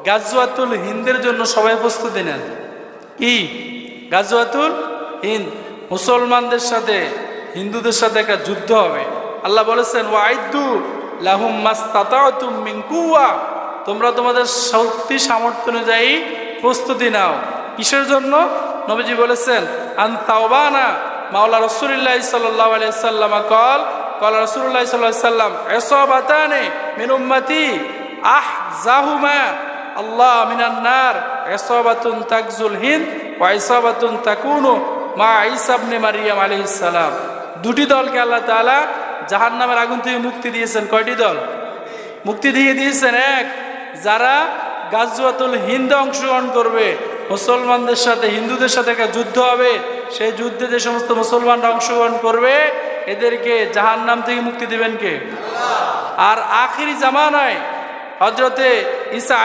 গাজওয়াতুল হিন্দের জন্য সবাই প্রস্তুতি নেন। কি গাজওয়াতুল হিন্দ? মুসলমানদের সাথে হিন্দুদের সাথে একটা যুদ্ধ হবে। আল্লাহ বলেছেন ওয়াইদু লাহুম মাস্তাতাতুম মিন কুওয়া, তোমরা তোমাদের শক্তি সামর্থ্য অনুযায়ী প্রস্তুতি নাও। কিসের জন্য? নবীজি বলেছেন আন তাওবানা মাওলা রাসূলুল্লাহ সাল্লাল্লাহু আলাইহি ওয়াসাল্লাম قال رسول الله صلى الله عليه وسلم عصابتان من امتي احزاهما الله من النار عصابة تغزو الهند وعصابة تكون مع عيسى ابن مريم عليه السلام। দুটি দলকে আল্লাহ তাআলা জাহান্নামের আগুন থেকে মুক্তি দিয়েছেন। কয়টি দল মুক্তি দিয়ে দিয়েছেন? এক, যারা গাজওয়াতুল হিন্দে অংশগ্রহণ করবে, মুসলমানদের সাথে হিন্দুদের সাথে একটা যুদ্ধ হবে, সেই যুদ্ধে যে সমস্ত মুসলমানরা অংশগ্রহণ করবে এদেরকে জাহান্নাম থেকে মুক্তি দিবেন কে? আর আখিরি জামানায় হযরতে ঈসা